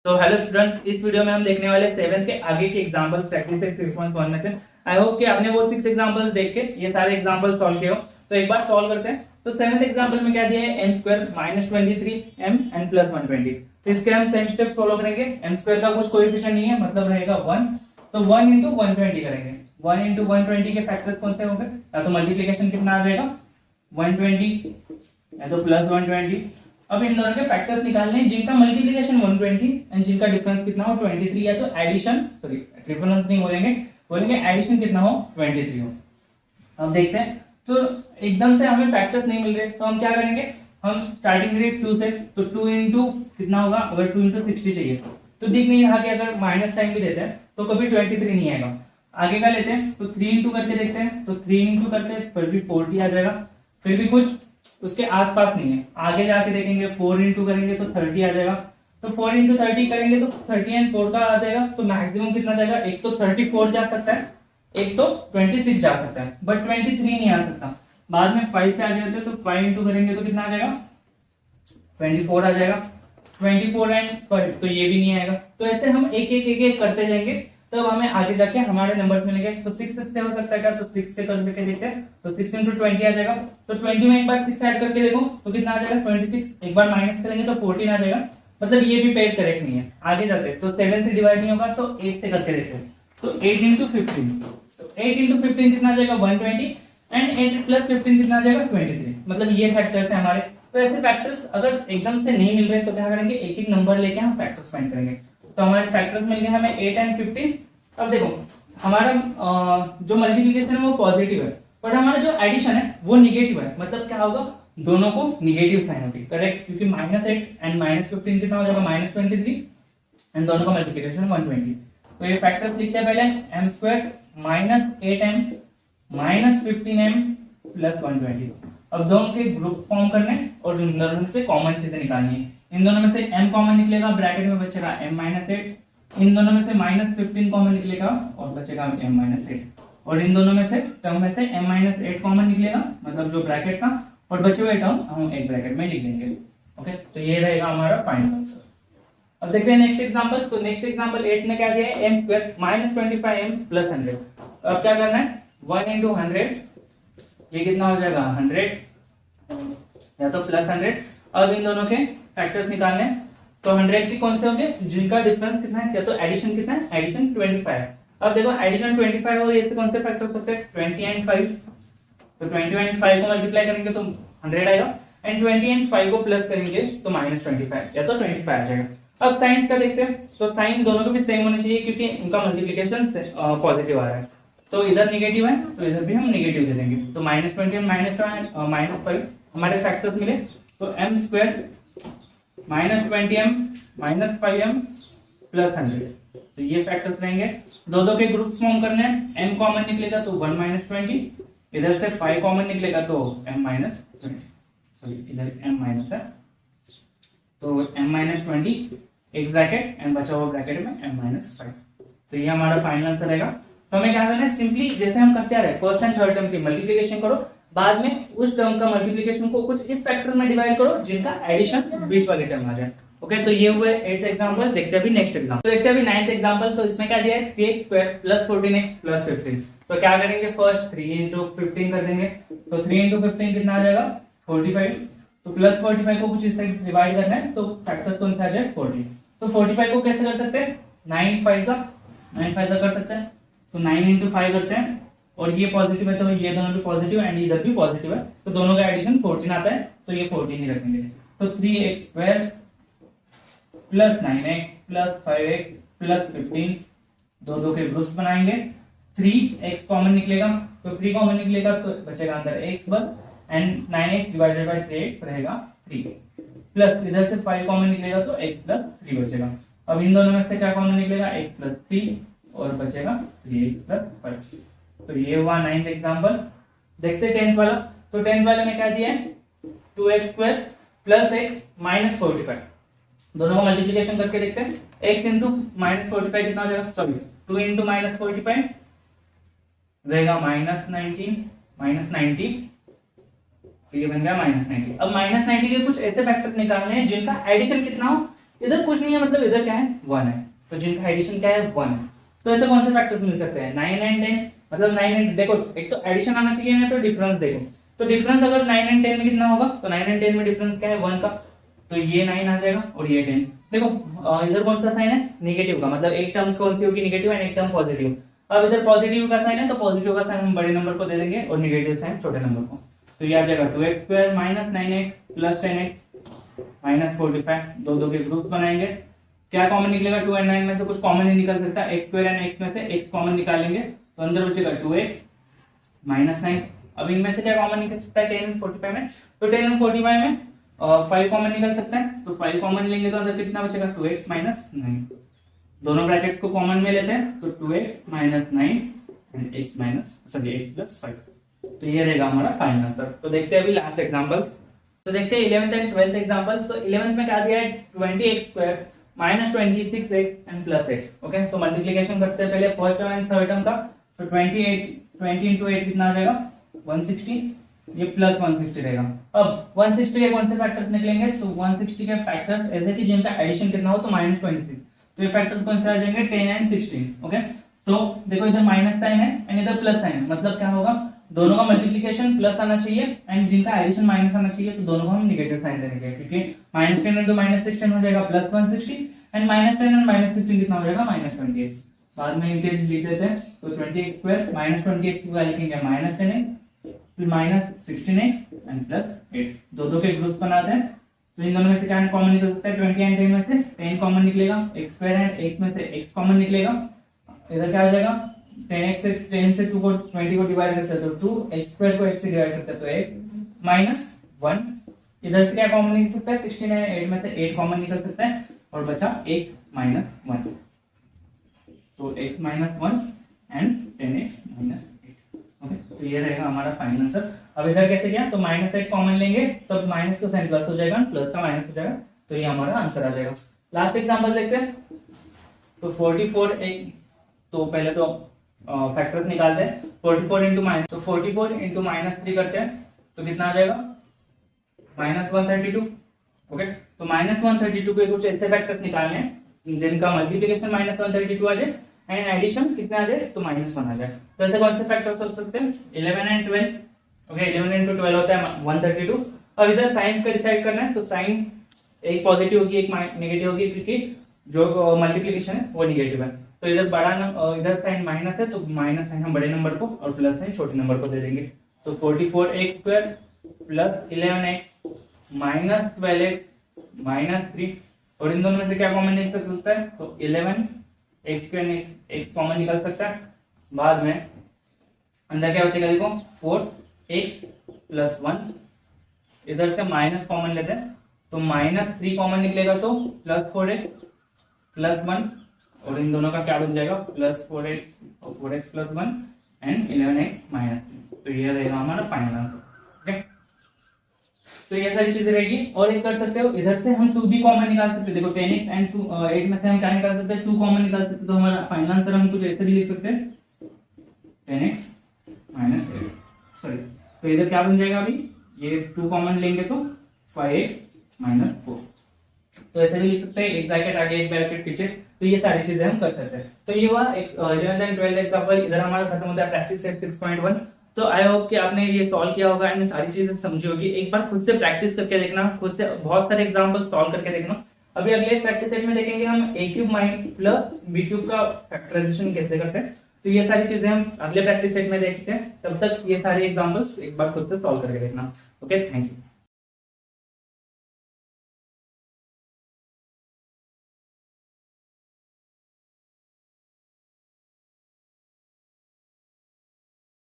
तो hello students, इस video में हम देखने वाले 7th के आगे के एग्जांपल प्रैक्टिस 6.1 में से। आई होप कि आपने वो 6 एग्जांपल्स देख के ये सारे एग्जांपल सॉल्व किए हो। तो एक बार सॉल्व करते हैं। तो 7th एग्जांपल में क्या दिया है, m square minus 23m n plus 120। तो इसके हम सेम स्टेप्स फॉलो करेंगे। m स्क्वायर का कुछ कोएफिशिएंट नहीं है, मतलब रहेगा 1। तो 1 into 120 करेंगे। 1 into 120 के फैक्टर्स कौन से होंगे? या तो मल्टीप्लिकेशन कितना आ जाएगा 120 या तो प्लस 120। अब इन दोनों के फैक्टर्स निकालने हैं जिनका मल्टीप्लिकेशन 120 एंड जिनका डिफरेंस कितना हो 23, या तो एडिशन डिफरेंस नहीं बोलेंगे एडिशन कितना हो 23 हो। अब देखते हैं। तो एकदम से हमें फैक्टर्स नहीं मिल रहे, तो हम क्या करेंगे, हम स्टार्टिंग रेट 2 से, तो 2 इंटू कितना होगा, अगर 2 इंटू 60 चाहिए तो दिख नहीं रहा कि अगर माइनस साइन भी देते हैं तो कभी 23 नहीं आएगा। आगे का लेते हैं, तो 3 इंटू करके देखते हैं। तो 3 इंटू करते हैं फिर भी 40 आ जाएगा, फिर भी कुछ उसके आसपास नहीं है। आगे जाके देखेंगे 4 इंटू करेंगे तो 30 आ जाएगा। तो 4 इंटू 30 करेंगे तो 30 एंड 4 का आ जाएगा। तो मैक्सिमम कितना जाएगा, एक तो 34 जा सकता है, एक तो 26 जा सकता है, बट 23 नहीं आ सकता। बाद में 5 से आ जाते हैं, तो 5 इंटू करेंगे तो कितना आ जाएगा 24 आ जाएगा। 24 एंड 5 तो ये भी नहीं आएगा। तो ऐसे हम एक करते जाएंगे, तब हमें आगे जाके हमारे नंबर्स मिलेंगे। तो 6 से हो सकता है क्या, तो 6 से करके देखते हैं। तो 6 इंटू 20 आ जाएगा। तो 20 में एक बार 6 ऐड करके देखो तो कितना आ जाएगा 26। एक बार माइनस करेंगे तो 14 आ जाएगा। मतलब ये भी पेड करेक्ट नहीं है। आगे जाते हैं, तो 7 से डिवाइड नहीं होगा तो 8 से करके देखते हैं। तो 8 इंटू 15, तो 8 इंटू 15 कितना आ जाएगा 120 एंड 8 प्लस 15 कितना आ जाएगा 23। मतलब ये फैक्टर्स है हमारे। तो ऐसे फैक्टर्स अगर एकदम से नहीं मिल रहे तो क्या करेंगे, एक एक नंबर लेके हम फैक्टर्स फाइंड करेंगे। तो हमारे फैक्टर्स मिल गए हमें 8 एंड 15। अब देखो हमारा जो मल्टीप्लिकेशन है वो पॉजिटिव है, पर हमारा जो एडिशन है वो निगेटिव है। मतलब क्या होगा, दोनों को निगेटिव साइन होगी, करेक्ट, क्योंकि -8 एंड -15 कितना हो जाएगा -23 एंड दोनों का मल्टीप्लिकेशन 120। तो ये फैक्टर्स लिखते हैं पहले, m square minus 8m minus 15m plus 120। अब दोनों के ग्रुप फॉर्म करने और इन दोनों में से कॉमन चीजें निकालनी है। इन दोनों में से m कॉमन निकलेगा, ब्रैकेट में बचेगा m-8। इन दोनों में से -15 कॉमन निकलेगा और बचेगा m-8। और इन दोनों में से टर्म में से m-8 कॉमन निकलेगा, मतलब जो ब्रैकेट था, और बचे हुए टर्म हम एक ब्रैकेट में लिख देंगे। ओके, तो ये रहेगा हमारा फाइनल आंसर। अब देखते हैं नेक्स्ट एग्जांपल। तो नेक्स्ट एग्जांपल 8 में क्या दिया है, m square minus 25m plus 100। अब क्या करना है, 1 इंटू 100, ये कितना हो जाएगा 100 या तो प्लस 100। अब इन दोनों के फैक्टर्स निकालने हैं। तो 100 की कौन से होंगे, जिनका डिफरेंस कितना है, या तो एडिशन कितना है, एडिशन 25 है। अब देखो एडिशन 25 और ये से कौन से फैक्टर्स होते हैं 20 एंड 5। तो 20 एंड 5 को मल्टीप्लाई करेंगे तो 100 आएगा, एंड 20 एंड 5 को प्लस करेंगे तो -25 या तो 25 आ जाएगा। अब साइंस का देखते हैं। तो साइन दोनों को भी सेम होने चाहिए, क्योंकि इनका मल्टीप्लिकेशन पॉजिटिव आ रहा है। तो इधर निगेटिव है तो इधर भी हम निगेटिव दे देंगे। तो -20 -5 हमारे फैक्टर्स मिले। तो m square -20m -5m plus 100, तो ये फैक्टर्स रहेंगे। दो के ग्रुप्स फॉर्म करने हैं। m कॉमन निकलेगा तो 1 -20, इधर से 5 कॉमन निकलेगा तो m-20, सॉरी इधर m माइनस है, तो m-20 एक ब्रैकेट एंड बचा हुआ ब्रैकेट में m-5। तो ये हमारा फाइनल आंसर रहेगा। तो हमें क्या करना है, सिंपली जैसे हम करते आ रहे फर्स्ट एंड थर्ड टर्म की मल्टीप्लिकेशन करो, बाद में उस टर्म का मल्टीप्लिकेशन को कुछ इस फैक्टर में डिवाइड करो जिनका एडिशन बीच वाले टर्म आ जाए। ओके, तो ये हुए 8th एग्जांपल। देखते हैं अभी नेक्स्ट एग्जांपल। तो देखते हैं अभी 9th एग्जांपल। तो इसमें क्या दिया है, 3x square plus 14x plus 15। तो क्या करेंगे, फर्स्ट 3 इंटू 15 कर देंगे। तो 3 इंटू 15 कितना आ जाएगा 45। तो प्लस 45 को कुछ इस साइड डिवाइड करना है, तो फैक्टर्स कौन सा आ जाए 40। तो 45 को कैसे कर सकते हैं, 9 5 कर सकते हैं। तो 9 इंटू 5 करते हैं, और ये पॉजिटिव है तो ये दोनों भी पॉजिटिव है एंड इधर भी पॉजिटिव है, तो दोनों का एडिशन 14 आता है, तो ये 14 ही रखेंगे। तो 3x square plus 9x plus 5x plus 15, दो के ग्रुप्स बनाएंगे। 3x कॉमन निकलेगा, तो 3 कॉमन निकलेगा तो बचेगा अंदर x बस, and 9x divided by 3x रहेगा 3, प्लस इधर से 5 कॉमन निकलेगा तो x प्लस 3 बचेगा। अब इन दोनों में से क्या कॉमन निकलेगा, x प्लस 3 और बचेगा 3x प्लस 5। तो ये हुआ 9th एग्जांपल। देखते हैं 10th वाला। तो 10th वाले में क्या दिया है, 2x square plus x minus 45। दोनों का मल्टीप्लिकेशन करके देखते हैं। x इंटू -45 कितना हो जाएगा, सॉरी 2 इंटू -45 रहेगा -90, तो ये बन गया -90। अब -90 के कुछ ऐसे फैक्टर्स निकालने हैं जिनका एडिशन कितना हो, इधर कुछ नहीं है, मतलब इधर क्या है 1 है, तो जिनका एडिशन क्या है 1 है। तो ऐसे कौन से फैक्टर्स मिल सकते हैं 9 एंड 10, मतलब 9 एंड देखो एक तो एडिशन आना चाहिए ना, तो डिफरेंस देखो, तो डिफरेंस अगर 9 एंड 10 में कितना होगा, तो 9 एंड 10 में डिफरेंस क्या है 1 का, तो ये 9 आ जाएगा और ये 10। देखो इधर कौन सा साइन है नेगेटिव का, मतलब एक टर्म कौन सी होगी नेगेटिव एंड एक टर्म पॉजिटिव। अब इधर पॉजिटिव का साइन है तो पॉजिटिव का साइन हम बड़े नंबर को दे देंगे और नेगेटिव साइन छोटे नंबर को, तो ये आ जाएगा 2x² minus 9x plus 10x minus 45। दो दो के ग्रुप्स बनाएंगे, क्या कॉमन निकलेगा 2 और 9 में से कुछ कॉमन नहीं निकल सकता, x² एंड x में से x कॉमन निकालेंगे तो अंदर बचेगा 2x माइनस 9। अब इनमें से क्या कॉमन निकल सकता है 10 और 45 में, तो 10 और 45 में 5 कॉमन निकल सकता है, तो 5 कॉमन लेंगे तो अंदर कितना बचेगा 2x माइनस 9। दोनों ब्रैकेट्स को कॉमन में लेते हैं तो 2x minus 9 and x minus x plus 5, तो ये रहेगा हमारा फाइनल आंसर। तो देखते हैं अभी लास्ट एग्जांपल्स, तो देखते हैं 11th एंड 12th एग्जांपल। तो 11th में क्या दिया है 20x² minus 26x and plus 8। Okay, तो मल्टीप्लिकेशन करते हैं पहले first term and third term का, तो 20 into 8 कितना आ जाएगा 160, ये प्लस 160 रहेगा। अब 160 के कौन से फैक्टर्स निकलेंगे, तो 160 के फैक्टर्स ऐसे कि जिनका एडिशन कितना हो तो -26, तो ये फैक्टर्स कौन से आ जाएंगे 10 एंड 16। ओके, तो देखो इधर माइनस साइन है एंड इधर प्लस साइन है, मतलब क्या होगा दोनों का मल्टीप्लिकेशन प्लस आना चाहिए एंड जिनका एडिशन माइनस आना चाहिए, तो दोनों को हम नेगेटिव साइन देंगे, क्योंकि -10 into -16 हो जाएगा प्लस 160 एंड -10 and -16 कितना हो जाएगा -20x। बाद में इनके लिख देते हैं, तो 20x² माइनस 20x की वैल्यू लिखेंगे -10x फिर -16x एंड प्लस 8। दो दो के ग्रुप्स बनाते हैं, तो इन दोनों में से क्या कॉमन निकल सकता है 20 एंड 10 में से 10 कॉमन निकलेगा, x² एंड x में से x कॉमन निकलेगा, इधर क्या आ जाएगा 10 से 2 को 20 को डिवाइड करते हैं तो 2, x² को x से डिवाइड करते हैं तो x माइनस 1। इधर से क्या कॉमन निकल सकता है 16 है 8 में से 8 कॉमन निकल सकता है और बचा x माइनस 1, तो x minus 1 and 10x minus 8। Okay, तो ये रहेगा हमारा फाइनल आंसर। अब इधर कैसे किया, तो -8 कॉमन लेंगे तब माइनस का साइन प्लस हो जाएगा, प्लस का माइनस हो जाएगा, तो ये हमारा आंसर आ जाएगा। लास्ट एग्जांपल देखते हैं, तो 44 तो पहले तो फैक्टर्स निकालते हैं 44 इंटू माइनस, तो 44 इंटू -3 करते हैं तो कितना आ जाएगा -132। ओके, तो -132 के कुछ ऐसे फैक्टर्स निकालने हैं जिनका मल्टीप्लिकेशन -132 आ जाए एंड एडिशन कितना आ जाए तो -1 आ जाए। तो ऐसे कौन से फैक्टर्स हो सकते हैं 11 एंड 12। ओके, 11 इंटू 12 होता है 132। अब इधर साइंस का डिसाइड करना है, तो साइंस एक पॉजिटिव होगी एक नेगेटिव होगी, क्योंकि जो मल्टीप्लिकेशन है वो नेगेटिव है, तो इधर इधर साइन माइनस है तो माइनस साइन हम बड़े नंबर को और प्लस साइन छोटे नंबर को दे देंगे, तो 44x² plus 11x minus 12x minus 3, और इन दोनों में से क्या कॉमन निकल सकता है, तो 11x² x कॉमन निकल सकता है। बाद में अंदर क्या बचेगा देखो 4x प्लस 1, इधर से माइनस कॉमन लेते हैं तो -3 कॉमन निकलेगा तो प्लस 4x प्लस 1, और इन दोनों का क्या बन जाएगा प्लस 4x और 4x plus 1 and 11x minus 3, तो ये रहेगा हमारा फाइनल आंसर। ओके, तो ये सारी चीजें रहेगी। और एक कर सकते हो इधर से हम 2 भी कॉमन निकाल सकते हैं, देखो 10x एंड 8 में से हम क्या निकाल सकते हैं 2 कॉमन निकाल सकते हैं, तो हमारा फाइनल आंसर हम कुछ ऐसे भी लिख सकते हैं 10x माइनस 8, सॉरी, तो इधर क्या बन जाएगा अभी ये 2 कॉमन लेंगे तो 5x माइनस 4, तो ऐसे भी लिख सकते हैं, एक ब्रैकेट आगे एक ब्रैकेट पीछे, तो ये सारी चीजें हम कर सकते हैं। तो ये हुआ 11th एंड 12th एग्जांपल, इधर हमारा खत्म होता है प्रैक्टिस सेट 6.1। तो आई होप कि आपने ये सॉल्व किया होगा एंड सारी चीजें समझी होगी। एक बार खुद से प्रैक्टिस करके देखना, खुद से बहुत सारे एग्जांपल सॉल्व करके देखना। अभी अगले प्रैक्टिस सेट में देखेंगे हम a³ प्लस b³ का फैक्टराइजेशन कैसे करते हैं, तो ये सारी चीजें हम अगले प्रैक्टिस सेट में देखते हैं। तब तक ये सारे एग्जांपल्स एक बार खुद से सॉल्व करके देखना। Okay, thank you.